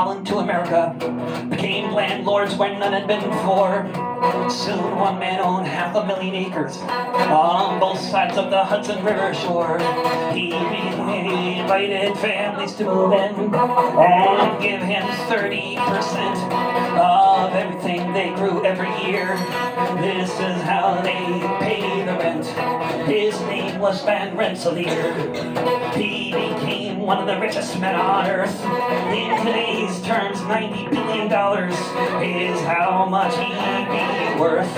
Holland to America, became landlords where none had been before. Soon one man owned 500,000 acres on both sides of the Hudson River shore. He invited families to move in and give him 30% of everything they grew every year. This is how they pay the rent. His name was Van Rensselaer. He became one of the richest men on earth. In today's terms, $90 billion is how much he'd be worth.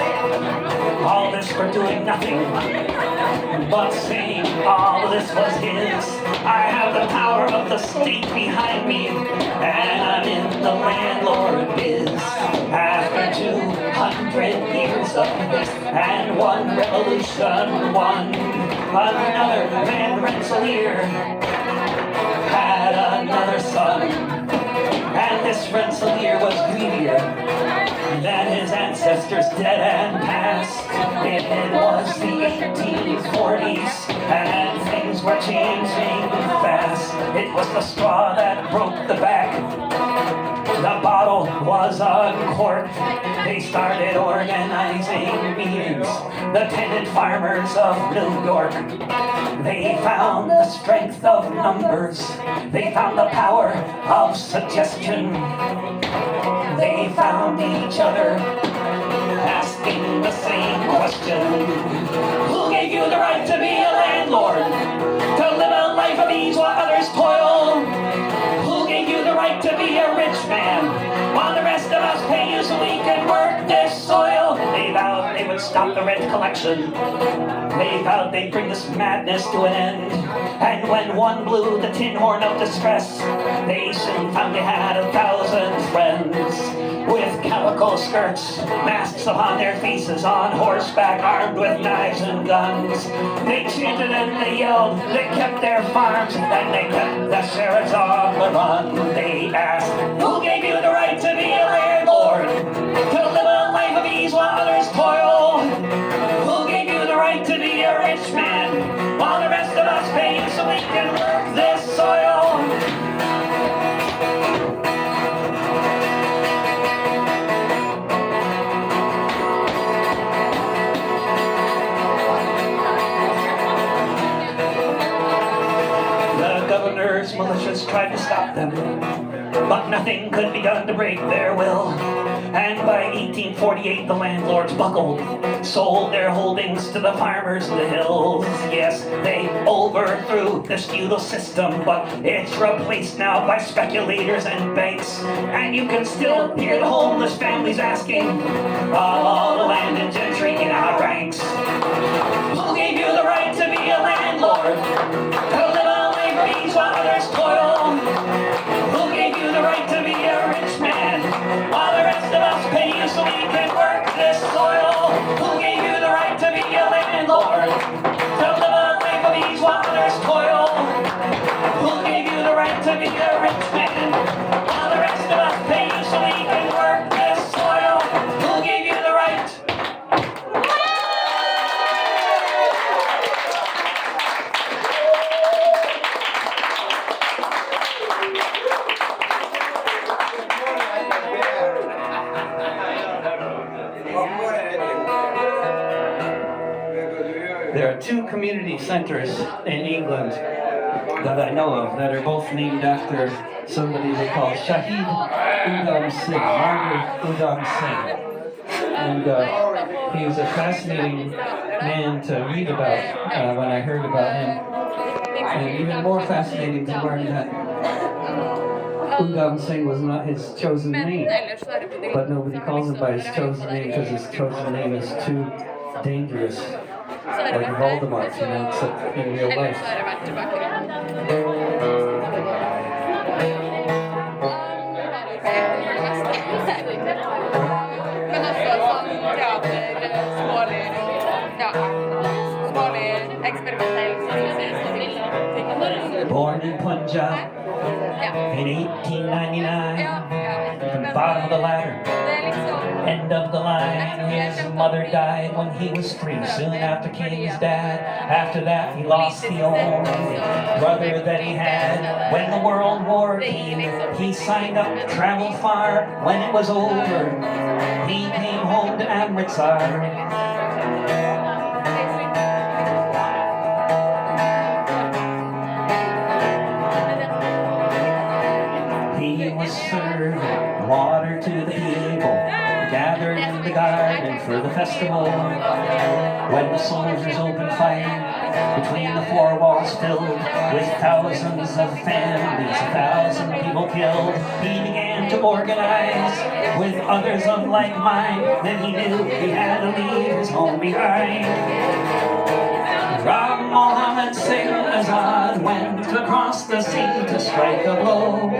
All this for doing nothing but saying all of this was his. I have the power of the state behind me, and I'm in the landlord biz. After 200 years of this and one revolution, another Van Rensselaer had another son, and this Rensselaer was greedier than his ancestors dead and past. It was the 1840s, and things were changing fast. It was the straw that broke the back. The bottle was uncorked. They started organizing meetings, the tenant farmers of New York. They found the strength of numbers. They found the power of suggestion. They found each other asking the same question. Who gave you the right to be a landlord? To live a life of ease while others toil? Who gave you the right to be a rich man while the rest of us pay you so we can work this soil? They vowed they would stop the rent collection. They vowed they'd bring this madness to an end. And when one blew the tin horn of distress, they soon found they had 1,000 friends with calico skirts, masks upon their faces, on horseback, armed with knives and guns. They chanted and they yelled, they kept their farms, and they kept the sheriffs on the run. They asked, who gave you the right to be a landlord? To live a life of ease while others toil? Who gave you the right to be a rich man while the rest of us pay you so we can work this soil? Governor's militias tried to stop them, but nothing could be done to break their will. And by 1848 the landlords buckled, sold their holdings to the farmers in the hills. Yes, they overthrew the feudal system, but it's replaced now by speculators and banks. And you can still hear the homeless families asking of all the land and gentry in our ranks, who gave you the right to be a landlord? To live a life of ease while others toil? Who gave you the right to be a rich man while the rest of us pay you so we can work this soil? Who gave you the right to be a landlord? To live a life of ease while others toil? Who gave you the right to be a rich man while the rest of us pay you so we can work this soil? Who gave you the right? There are two community centers in England that I know of that are both named after somebody they call Shahid Udham Singh, Martyr Udham Singh. And he was a fascinating man to read about when I heard about him. And even more fascinating to learn that Udham Singh was not his chosen name, but nobody calls him by his chosen name because his chosen name is too dangerous. Like Voldemort, you know, except in real life. Born in Punjab in 1899, at the bottom of the ladder. End of the line, his mother died when he was 3, soon after King's dad. After that, he lost the only brother that he had. When the World War came, he signed up to travel far. When it was over, he came home to Amritsar. He was served water to the people, gathered in the garden for the festival. When the soldiers opened fire, between the four walls filled with thousands of families, 1,000 people killed, he began to organize with others of like mind. Then he knew he had to leave his home behind. Ram Mohammed Singh Azad went across the sea to strike a blow.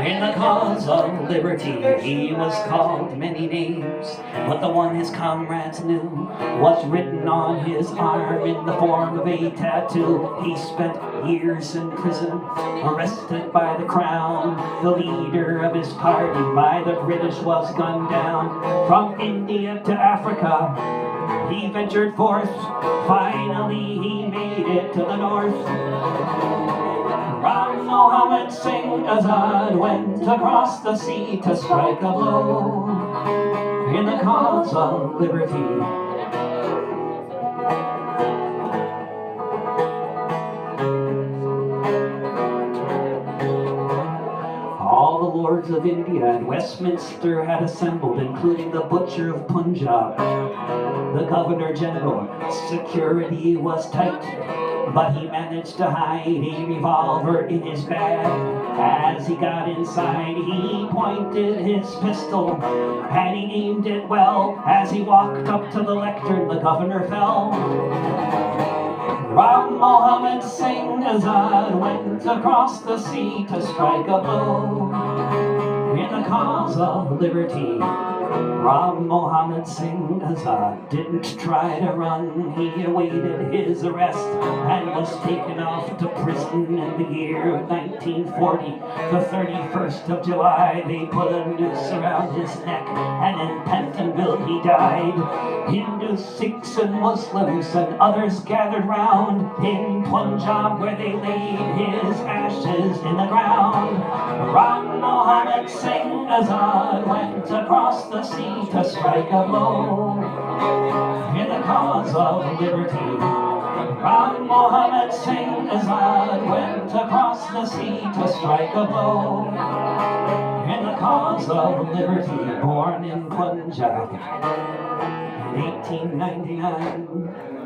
In the cause of liberty, he was called many names, but the one his comrades knew was written on his arm in the form of a tattoo. He spent years in prison, arrested by the crown. The leader of his party by the British was gunned down. From India to Africa, he ventured forth. Finally, he made it to the north. Ram Mohammed Singh Azad went across the sea to strike a blow in the cause of liberty. All the lords of India and Westminster had assembled, including the butcher of Punjab, the governor general. Security was tight, but he managed to hide a revolver in his bag. As he got inside, he pointed his pistol, and he aimed it well. As he walked up to the lectern, the governor fell. Ram Mohammed Singh Azad went across the sea to strike a blow in the cause of liberty. Ram Mohammed Singh Azad didn't try to run. He awaited his arrest and was taken off to prison in the year of 1940. The 31st of July, they put a noose around his neck, and in Pentonville he died. Hindus, Sikhs, and Muslims and others gathered round in Punjab, where they laid his ashes in the ground. Ram Mohammed Singh Azad went across the sea to strike a blow in the cause of liberty. Ram Mohammed Singh Azad went across the sea to strike a blow in the cause of liberty. Born in Punjab in 1899.